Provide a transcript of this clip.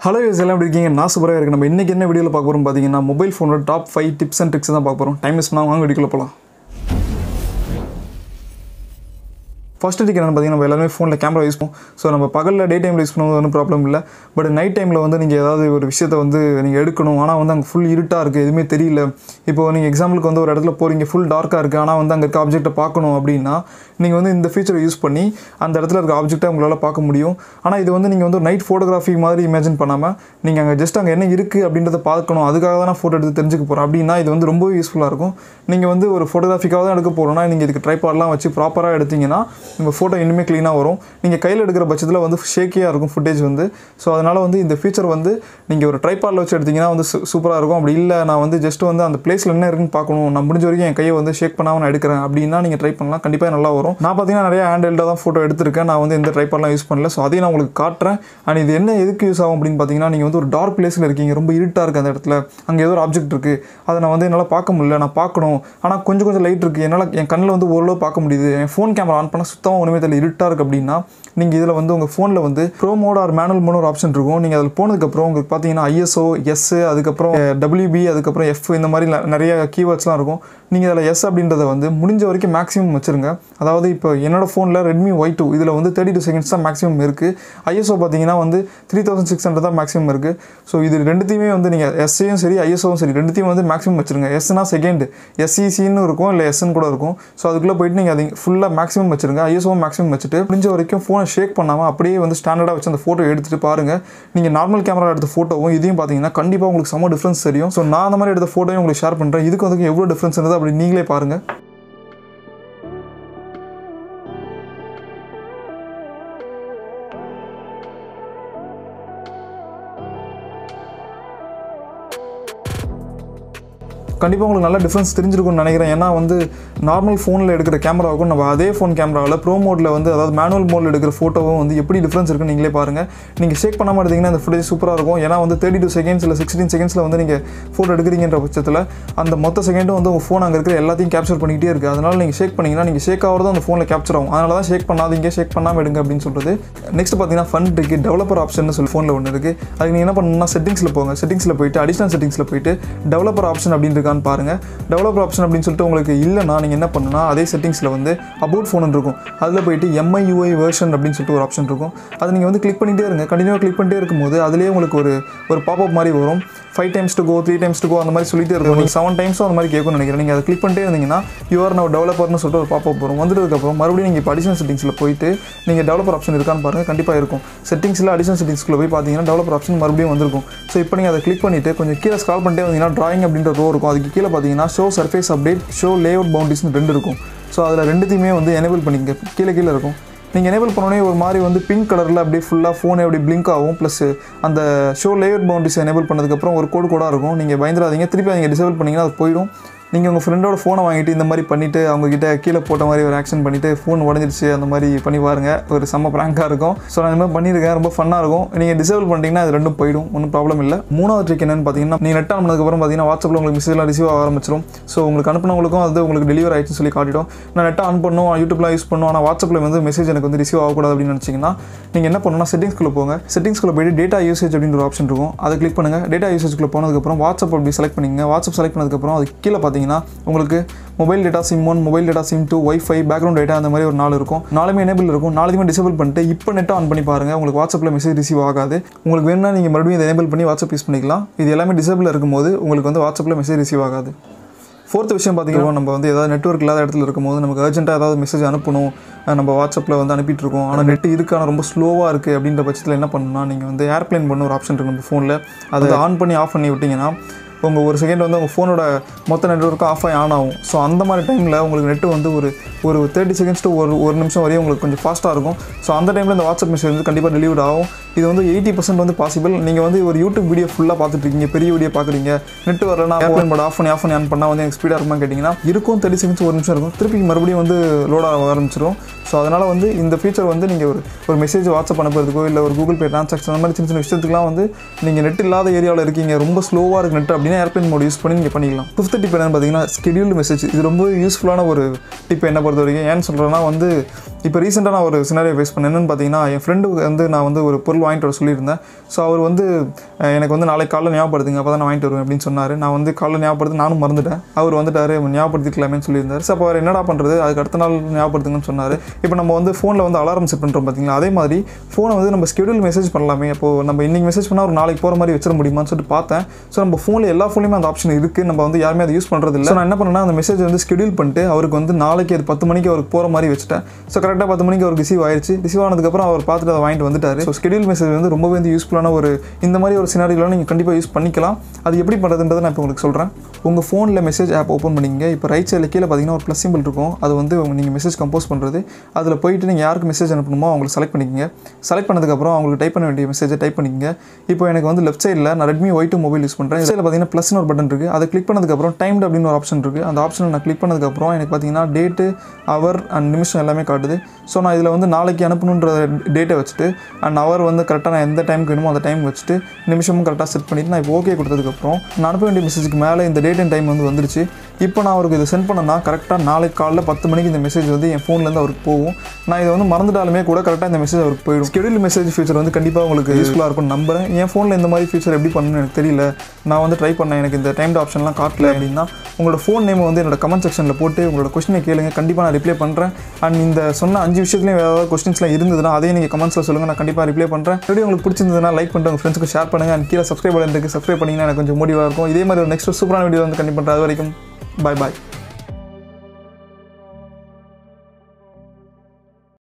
Hello, எல்லாரும் எப்படி இருக்கீங்க? நான் சூப்பரா இருக்கேன். நம்ம இன்னைக்கு என்ன வீடியோல பார்க்க போறோம் பாத்தீங்கன்னா மொபைல் ஃபோனோட டாப் 5 டிப்ஸ் அண்ட் ட்ரிக்ஸ் தான் பார்க்க போறோம். டைம் வேஸ்ட் பண்ணாம வாங்க வீடியோக்குள்ள போலாம். First trick என்னன்னு பாத்தீங்கன்னா நம்ம எல்லாரும் ஃபோன்ல கேமரா யூஸ் பண்ணுவோம். சோ நம்ம பகல்ல டே டைம்ல யூஸ் பண்ணும்போது ஒன்றும் ப்ராப்ளம் இல்ல. பட் நைட் டைம்ல வந்து நீங்க ஏதாவது ஒரு விஷயத்தை வந்து நீங்க எடுக்கணும். ஆனா வந்து அங்க ஃபுல் இருட்டா இருக்கு. எதுவுமே தெரியல. இப்போ நீங்க எக்ஸாம்பிளுக்கு வந்து ஒரு இடத்துல போறீங்க ஃபுல் டார்க்கா இருக்கு. ஆனா வந்து அங்க இருக்க ஆப்ஜெக்ட்டை பார்க்கணும் அப்படினா நீங்க வந்து இந்த ஃபீச்சரை யூஸ் பண்ணி அந்த இடத்துல இருக்க ஆப்ஜெக்ட்டை உங்களால பார்க்க முடியும். ஆனா இது வந்து நீங்க வந்து நைட் ஃபோட்டோகிராஃபி மாதிரி இமேஜின் பண்ணாம நீங்க அங்க ஜஸ்ட் அங்க என்ன இருக்கு அப்படின்றத பார்க்கணும். அதுக்காக தான் நான் ஃபோட்டோ எடுத்து தெரிஞ்சுக்க போறேன் அப்படினா இது வந்து ரொம்ப யூஸ்ஃபுல்லா இருக்கும். நீங்க வந்து ஒரு ஃபோட்டோகிராஃபிக்காக தான் எடுக்க போறோம்னா நீங்க இதுக்கு ட்ரைபாட்லாம் வச்சு ப்ராப்பரா எடுத்தீங்கன்னா உங்க ஃபோட்டோ இன்னுமே க்ளீனா வரும். நீங்க கையில எடுக்கிற பட்சத்துல வந்து ஷேக்கியா இருக்கும் ஃபுட்டேஜ் வந்து. சோ அதனால வந்து இந்த ஃபீச்சர் வந்து நீங்க ஒரு ட்ரைபாட்ல வச்சு எடுத்தீங்கன்னா வந்து சூப்பரா இருக்கும். அப்படி இல்ல நான் வந்து ஜஸ்ட் வந்து அந்த பிளேஸ்ல என்ன இருக்குன்னு பார்க்கணும். நான் முடிஞ்ச வரைக்கும் என் கையை வந்து ஷேக் பண்ணாம நான் எடுக்கிறேன் அப்படினா நீங்க ட்ரை பண்ணலாம். கண்டிப்பா நல்லா வரும். நான் பாத்தீங்கன்னா நிறைய ஹேண்ட் ஹெல்டா தான் ஃபோட்டோ எடுத்திருக்கேன். நான் வந்து எந்த ட்ரைபாட்லாம் யூஸ் பண்ணல. சோ அதையும் நான் உங்களுக்கு காட்டுறேன். அண்ட் இது என்ன எதுக்கு யூஸ் ஆகும் அப்படினு பாத்தீங்கன்னா நீங்க வந்து ஒரு டார்க் பிளேஸ்ல இருக்கீங்க. ரொம்ப இருட்டா இருக்கு அந்த இடத்துல. அங்க ஏதோ ஒரு ஆப்ஜெக்ட் இருக்கு. அதை நான் வந்து என்னால பார்க்க முடியல. நான் பார்க்கணும். ஆனா கொஞ்சம் லைட் இருக்கு. என்னால என் கண்ணுல வந்து ஓரளவு பார்க்க முடியுது. என் ஃபோன் கேமரா ஆன் பண்ணா சுத்தமா ஒண்ணுமே தெரியல. இருட்டா இருக்கு அப்படினா நீங்க இதுல வந்து உங்க ஃபோன்ல வந்து pro mode or manual mode ஒரு ஆப்ஷன் இருக்கும். நீங்க அதுல போனதுக்கு அப்புறம் உங்களுக்கு பாத்தீங்கன்னா ISO, S, அதுக்கு அப்புறம் WB, அதுக்கு அப்புறம் F இந்த மாதிரி நிறைய கீவேர்ட்ஸ்லாம் இருக்கும். நீங்க அதுல S அப்படின்றத வந்து முடிஞ்ச வரைக்கும் மேக்ஸிமம் வச்சிருங்க. அதாவது இப்போ என்னோட ஃபோன்ல Redmi Y2 இதுல வந்து 32 செகண்ட்ஸ் தான் மேக்ஸிமம் இருக்கு. ISO பாத்தீங்கன்னா வந்து 3600 தான் மேக்ஸிமம் இருக்கு. ஸோ இது ரெண்டுத்தையுமே வந்து நீங்க S-ஐயும் சரி ISO-வும் சரி ரெண்டுத்தையும் வந்து மேக்ஸிமம் வச்சிருங்க. S-னா செகண்ட், SEC-ன்னு இருக்கும் இல்லை S-ன்னு கூட இருக்கும். ஸோ அதுக்குள்ள போயிட்டு நீங்க அது ஃபுல்லா மேக்ஸிமம் வச்சிருங்க. ISO-வும் மேக்ஸிமம் வச்சுட்டு முடிஞ்ச வரைக்கும் ஃபோனை ஷேக் பண்ணாம அப்படியே வந்து ஸ்டாண்டர்டா வச்சு அந்த ஃபோட்டோ எடுத்துட்டு பாருங்க. நீங்க நார்மல் கேமரா எடுத்த ஃபோட்டோவும் இதையும் பாத்தீங்கன்னா கண்டிப்பா உங்களுக்கு செம டிஃபரன்ஸ் தெரியும். ஸோ நான் அந்த மாதிரி எடுத்த ஃபோட்டோயும் உங்களுக்கு ஷேர் பண்றேன். இதுக்கு வந்து எவ்வளவு டிஃபரன்ஸ் இருந்தது அப்படி நீங்களே பாருங்க. கண்டிப்பாக உங்களுக்கு நல்ல டிஃப்ரென்ஸ் தெரிஞ்சிருக்கும்னு நினைக்கிறேன். ஏன்னா வந்து நார்மல் ஃபோனில் எடுக்கிற கேமராவுக்கும் நம்ம அதே ஃபோன் கேமராவில் ப்ரோ மோடில் வந்து அதாவது மேனுவல் மோடில் எடுக்கிற ஃபோட்டோவும் வந்து எப்படி டிஃப்ரென்ஸ் இருக்குன்னு நீங்களே பாருங்கள். நீங்கள் ஷேக் பண்ணாமல் எடுத்தீங்கன்னா அந்த ஃபுட்டேஜ் சூப்பராக இருக்கும். ஏன்னா வந்து 32 செகண்ட்ஸ் இல்லை 16 செகண்ட்ஸில் வந்து நீங்கள் ஃபோட்டோ எடுக்கிறீங்கன்ற பட்சத்தில் அந்த மொத்த செகண்டும் வந்து உங்கள் ஃபோன் அங்கே இருக்கிற எல்லாத்தையும் கேப்சர் பண்ணிக்கிட்டே இருக்குது. அதனால் நீங்கள் ஷேக் பண்ணிங்கன்னா நீங்கள் ஷேக் ஆகிறது அந்த ஃபோனில் கேப்சர் ஆகும். அதனால தான் ஷேக் பண்ணாதீங்க, ஷேக் பண்ணாமல் எடுங்க அப்படின்னு சொல்கிறது. நெக்ஸ்ட் பார்த்தீங்கன்னா ஃபன் ட்ரிக் டெவலப்பர் ஆப்ஷன் சொல்லி ஃபோனில் ஒன்று இருக்குது. அதுக்கு நீங்கள் என்ன பண்ணணும்னா செட்டிங்ஸில் போங்க. செட்டிங்ஸில் போயிட்டு அடிஷனல் செட்டிங்ஸில் போயிட்டு டெவலப்பர் ஆப்ஷன் அப்படின்னு இருக்கான்னு பாருங்கள். டெவலப்பர் ஆப்ஷன் அப்படின்னு சொல்லிட்டு உங்களுக்கு இல்லைனா நீங்கள் என்ன பண்ணணும்னா அதே செட்டிங்ஸில் வந்து அபவுட் ஃபோன் இருக்கும். அதில் போயிட்டு MIUI வெர்ஷன் அப்படின்னு சொல்லிட்டு ஒரு ஆப்ஷன் இருக்கும். அதை நீங்கள் வந்து கிளிக் பண்ணிகிட்டே இருங்க. கண்டினியூவாக கிளிக் பண்ணிட்டே இருக்கும்போது அதிலே உங்களுக்கு ஒரு பாப்அப் மாதிரி வரும். 5 times to go, 3 times to go அந்த மாதிரி சொல்லிட்டே இருக்கும். நீங்கள் 7 times அந்த மாதிரி கேட்கும்னு நினைக்கிறேன். நீங்கள் அதை கிளிக் பண்ணிட்டே இருந்தீங்கன்னா யூஆர் நவ் டெவலப்பர்னு சொல்லிட்டு ஒரு பாப்அப் வரும். வந்துட்டதுக்கப்புறம் மறுபடியும் நீங்கள் இப்போ அடிஷனல் செட்டிங்ஸில் போயிட்டு நீங்கள் டெவலப்பர் ஆப்ஷன் இருக்கான்னு பாருங்கள். கண்டிப்பாக இருக்கும். செட்டிங்ஸில் அடிஷனல் செட்டிங்ஸ்க்குள்ள போய் பார்த்தீங்கன்னா டெவலப்பர் ஆப்ஷன் மறுபடியும் வந்திருக்கும். ஸோ இப்போ நீங்கள் அதை கிளிக் பண்ணிவிட்டு கொஞ்சம் கீழே ஸ்க்ரால் பண்ணிட்டே வந்தீங்கன்னா டிராயிங் அப்படின்ற ரோ இருக்கும். அதுக்கு கீழே பார்த்தீங்கன்னா show surface update, show layout பவுண்டரிஸ்னு 2 இருக்கும். ஸோ அதில் ரெண்டுத்தையுமே வந்து எனேபிள் பண்ணிங்க. கீழே இருக்கும். நீங்கள் எனேபிள் பண்ணோடனே ஒரு மாதிரி வந்து பிங்க் கலரில் அப்படியே ஃபுல்லாக ஃபோனே அப்படி பிளிங்க் ஆகும். ப்ளஸ் அந்த ஷோ லேஅவுட் பவுண்டரிஸ் எனேபிள் பண்ணதுக்கப்புறம் ஒரு கோடாக இருக்கும். நீங்கள் பயந்துடாதீங்க. திருப்பி நீங்கள் டிசேபிள் பண்ணிங்கன்னா அது போயிடும். நீங்கள் உங்கள் ஃப்ரெண்டோட ஃபோனை வாங்கிட்டு இந்த மாதிரி பண்ணிவிட்டு அவங்ககிட்ட கீழே போட்ட மாதிரி ஒரு ஆக்ஷன் பண்ணிவிட்டு ஃபோன் உடஞ்சிருச்சு அந்த மாதிரி பண்ணி பாருங்கள். ஒரு செம்ம ப்ராங்காக இருக்கும். ஸோ நான் இந்த மாதிரி பண்ணியிருக்கேன். ரொம்ப ஃபன்னாக இருக்கும். நீங்கள் டிசேபிள் பண்ணிட்டீங்கன்னா அது ரெண்டும் போயிடும். ஒன்றும் ப்ராப்ளம் இல்லை. மூணாவது ட்ரிக் என்னென்னு பார்த்தீங்கன்னா நீங்கள் நெட் ஆன் பண்ணதுக்கப்புறம் பார்த்தீங்கன்னா வாட்ஸ்அப்பில் உங்களுக்கு மெசேஜ்லாம் ரிசீவ் ஆக ஆரம்பிச்சிடும். ஸோ உங்களுக்கு அனுப்பினவங்களுக்கும் அது உங்களுக்கு டெலிவரி ஆகிடுச்சுன்னு சொல்லி காட்டிடும். நான் நெட் ஆன் பண்ணும், யூடியூப்லாம் யூஸ் பண்ணும், ஆனால் வாட்ஸ்அப்பில் வந்து மெசேஜ் எனக்கு வந்து ரிசீவ் ஆகக்கூடாது அப்படின்னு நினச்சிங்கன்னா நீங்கள் என்ன பண்ணணும்னா செட்டிங்ஸ்குள்ளே போங்க. செட்டிங்ஸ்குள்ளே போய்ட்டு டேட்டா யூசேஜ் அப்படின்ற ஒரு ஆப்ஷன் இருக்கும். அதை கிளிக் பண்ணுங்கள். டேட்டா யூசேஜ்குள்ளே போனதுக்கப்புறம் வாட்ஸ்அப் அப்படி செலக்ட் பண்ணிங்க. வாட்ஸ்அப் செலக்ட் பண்ணதுக்கப்புறம் அது கீழே பார்த்தீங்கன்னா உங்களுக்கு mobile data sim 1, mobile data sim 2, wifi, background data அந்த மாதிரி ஒரு 4 இருக்கும். 4மே எனேபிள் இருக்கும். 4மே டிசேபிள் பண்ணிட்டு இப்போ நெட் ஆன் பண்ணி பாருங்கள். உங்களுக்கு வாட்ஸ்அப்பில் மெசேஜ் ரிசீவ் ஆகாது. உங்களுக்கு வேணும்னா நீங்கள் மறுபடியும் இதை எனேபிள் பண்ணி வாட்ஸ்அப் யூஸ் பண்ணிக்கலாம். இது எல்லாமே டிசேபிள் இருக்கும்போது உங்களுக்கு வந்து வாட்ஸ்அப்பில் மெசேஜ் ரிசீவ் ஆகாது. ஃபோர்த் விஷயம் பார்த்தீங்கன்னா நம்ம வந்து ஏதாவது நெட்வொர்க் இல்லாத இடத்துல இருக்கும்போது நமக்கு அர்ஜென்ட்டாக ஏதாவது மெசேஜ் அனுப்பணும், நம்ம வாட்ஸ்அப்பில் வந்து அனுப்பிட்டு இருக்கோம், ஆனால் நெட் இருக்குது ஆனால் ரொம்ப ஸ்லோவாக இருக்குது அப்படின்ற பட்சத்தில் என்ன பண்ணணும்னா நீங்கள் வந்து ஏர்ப்ளைன் பண்ண ஒரு ஆப்ஷன் இருக்குது நம்ம ஃபோனில். அதை ஆன் பண்ணி ஆஃப் பண்ணி விட்டிங்கன்னா உங்கள் ஒரு செகண்ட் வந்து உங்கள் ஃபோனோட மொத்த நெட்வொர்க்கும் ஆஃப் ஆன் ஆகும். ஸோ அந்த மாதிரி டைமில் உங்களுக்கு நெட்டு வந்து ஒரு 30 செகண்ட்ஸ் டு ஒரு நிமிஷம் வரையும் உங்களுக்கு கொஞ்சம் ஃபாஸ்ட்டாக இருக்கும். ஸோ அந்த டைமில் இந்த வாட்ஸ்அப் மெசேஜ் வந்து கண்டிப்பாக டெலிவரி ஆகும். இது வந்து 80% வந்து பாசிபிள். நீங்கள் வந்து ஒரு யூடியூப் வீடியோ ஃபுல்லாக பார்த்துட்டு இருக்கீங்க, பெரிய வீடியோ பார்க்குறீங்க, நெட் வரலன்னா ஆஃப் பண்ணி ஆன் பண்ணால் வந்து எனக்கு ஸ்பீடாக இருக்குமான்னு கேட்டிங்கன்னா இருக்கும். 30 செகண்ட்ஸ் ஒரு நிமிஷம் இருக்கும். திருப்பி மறுபடியும் வந்து லோட் ஆக ஆரம்பிச்சிடும். ஸோ அதனால் வந்து இந்த ஃபீச்சர் வந்து நீங்கள் ஒரு மெசேஜ் வாட்ஸ்அப் அனுப்புறதுக்கோ இல்லை ஒரு கூகுள் பே ட்ரான்சாக்ஷன் அந்த மாதிரி சின்ன சின்ன விஷயத்துக்குலாம் வந்து நீங்கள் நெட் இல்லாத ஏரியாவில் இருக்கீங்க, ரொம்ப ஸ்லோவாக இருக்குது நெட் அப்படின்னா ஏர்ப்ளைன் மோட் யூஸ் பண்ணி நீங்கள் பண்ணிக்கலாம். 5th டிப் என்னென்னு பார்த்தீங்கன்னா ஸ்கெடியூல்டு மெசேஜ். இது ரொம்ப யூஸ்ஃபுல்லான ஒரு டிப் என்ன பொறுத்த வரைக்கும். ஏன்னு சொல்கிறேன்னா வந்து இப்போ ரீசெண்டாக நான் ஒரு சினாரியோ ஃபேஸ் பண்ணேன். என்னென்னு பார்த்தீங்கன்னா என் ஃப்ரெண்டு வந்து நான் வந்து ஒரு பொருள் பொருள் வாங்கிட்டு வர சொல்லியிருந்தேன். ஸோ அவர் வந்து எனக்கு வந்து நாளைக்கு காலைல ஞாபகப்படுத்துங்க, அப்போ தான் நான் வாங்கிட்டு வருவேன் அப்படின்னு சொன்னார். நான் வந்து காலைல ஞாபகப்படுத்தி நானும் மறந்துட்டேன். அவர் வந்துட்டார், ஞாபகப்படுத்திக்கலாமேன்னு சொல்லியிருந்தார். ஸோ அப்போ அவர் என்னடா பண்ணுறது, அதுக்கு அடுத்த நாள் ஞாபகப்படுத்துங்கன்னு சொன்னார். இப்போ நம்ம வந்து ஃபோனில் வந்து அலாரம் செட் பண்ணுறோம் பார்த்தீங்களா, அதே மாதிரி ஃபோனை வந்து நம்ம ஸ்கெடியூல் மெசேஜ் பண்ணலாமே. அப்போது நம்ம இன்றைக்கி மெசேஜ் பண்ணால் ஒரு நாளைக்கு போகிற மாதிரி வச்சிட முடியுமான்னு சொல்லிட்டு பார்த்தேன். ஸோ நம்ம ஃபோனில் எல்லா ஃபோன்லையுமே அந்த ஆப்ஷன் இருக்குது, நம்ம வந்து யாருமே அதை யூஸ் பண்ணுறது இல்லை. ஸோ நான் என்ன பண்ணேன்னா அந்த மெசேஜ் வந்து ஸ்கெடியூல் பண்ணிட்டு அவருக்கு வந்து நாளைக்கு அது 10 மணிக்கு அவருக்கு போகிற மாதிரி வச்சுட்டேன். ஸோ கரெக்டாக 10 மணிக்கு அவருக்கு ரிசீவ் ஆயிடுச்சு. ரிசீவ் ஆனதுக்கப்புறம் அவர் பார்த்துட்டு அதை வாங்கிட்டு வந்துட்டார். ஸோ ஸ்கெடியூல் மெசேஜ் வந்து ரொம்பவே வந்து யூஸ்ஃபுல்லான ஒரு இந்த மாதிரி ஒரு சினாரியோவில் நீங்கள் கண்டிப்பாக யூஸ் பண்ணிக்கலாம். அது எப்படி பண்ணுறதுன்றதை நான் இப்போ உங்களுக்கு சொல்கிறேன். உங்கள் ஃபோனில் மெசேஜ் ஆப் ஓப்பன் பண்ணிங்க. இப்போ ரைட் சைடில் கீழே பார்த்தீங்கன்னா ஒரு ப்ளஸ் சிம்பிள் இருக்கும். அது வந்து நீங்கள் மெசேஜ் கம்போஸ் பண்ணுறது. அதில் போயிட்டு நீங்கள் யாருக்கு மெசேஜ் அனுப்பணுமோ அவங்களுக்கு செலக்ட் பண்ணிக்கங்க. செலக்ட் பண்ணதுக்கப்புறம் அவங்களுக்கு டைப் பண்ண வேண்டிய மெசேஜை டைப் பண்ணிக்கங்க. இப்போ எனக்கு வந்து லெஃப்ட் சைடில் நான் ரெட்மி Y2 மொபைல் யூஸ் பண்ணுறேன். இதில் பார்த்தீங்கன்னா ப்ளஸ்னு ஒரு பட்டன் இருக்குது. அதை கிளிக் பண்ணதுக்கப்புறம் டைம்டு அப்படின்னு ஒரு ஆப்ஷன் இருக்குது. அந்த ஆப்ஷனை நான் கிளிக் பண்ணதுக்கப்புறம் எனக்கு பார்த்தீங்கன்னா டேட்டு, அவர் அண்ட் நிமிஷம் எல்லாமே காட்டுது. ஸோ நான் இதில் வந்து நாளைக்கு அனுப்பணுன்ற டேட்டை வச்சுட்டு அண்ட் அவர் வந்து கரெக்டாக நான் எந்த டைமுக்கு வேணுமோ அந்த டைம் வச்சுட்டு நிமிஷமும் கரெக்டாக செட் பண்ணிவிட்டு நான் இப்போ ஓகே கொடுத்ததுக்கப்புறம் நான் அனுப்ப வேண்டிய மெசேஜுக்கு மேலே இந்த டேட் அண்ட் டைம் வந்து வந்துருச்சு. இப்போ நான் அவருக்கு இதை சென்ட் பண்ணேன்னா கரெக்டாக நாளைக்கு காலைல 10 மணிக்கு இந்த மெசேஜ் வந்து என் ஃபோன்லேருந்து அவருக்கு போகும். நான் இதை வந்து மறந்துட்டாலுமே கூட கரெக்டாக இந்த மெசேஜ் அவருக்கு போயிடும். ஸ்கெடியூல் மெசேஜ் ஃபீச்சர் வந்து கண்டிப்பாக உங்களுக்கு யூஸ்ஃபுல்லாக இருக்கும்னு நம்புறேன். என் ஃபோனில் இந்த மாதிரி ஃபீச்சர் எப்படி பண்ணணும்னு எனக்கு தெரியல, நான் வந்து ட்ரை பண்ணேன், எனக்கு இந்த டைம்டு ஆப்ஷன்லாம் காட்டல அப்படின்னா உங்களோட ஃபோன் நேம் வந்து என்னோட கமெண்ட் செக்ஷனில் போட்டு உங்களோட கொஸ்டினை கேளுங்க. கண்டிப்பாக நான் ரிப்ளை பண்ணுறேன். அண்ட் இந்த சொன்ன 5 விஷயத்துலையும் வேறு ஏதாவது கொஸ்டின்ஸ்லாம் இருந்ததுன்னா அதையும் நீங்கள் கமெண்ட்ஸில் சொல்லுங்கள், நான் கண்டிப்பாக ரிப்ளை பண்ணுறேன். வீடியோ உங்களுக்கு பிடிச்சிருந்ததுன்னா லைக் பண்ணிட்டு உங்கள் ஃப்ரெண்ட்ஸ்க்கு ஷேர் பண்ணுங்கள். அண்ட் கீழே சப்ஸ்கிரைப் பண்ணிட்டு சப்ஸ்கிரைப் பண்ணிங்கன்னா எனக்கு கொஞ்சம் மோட்டிவாக இருக்கும். இதே மாதிரி ஒரு நெக்ஸ்ட் சூப்பரான வீடியோ வந்து கண்டிப்பாக பண்ணுறேன். அது வரைக்கும் பாய்.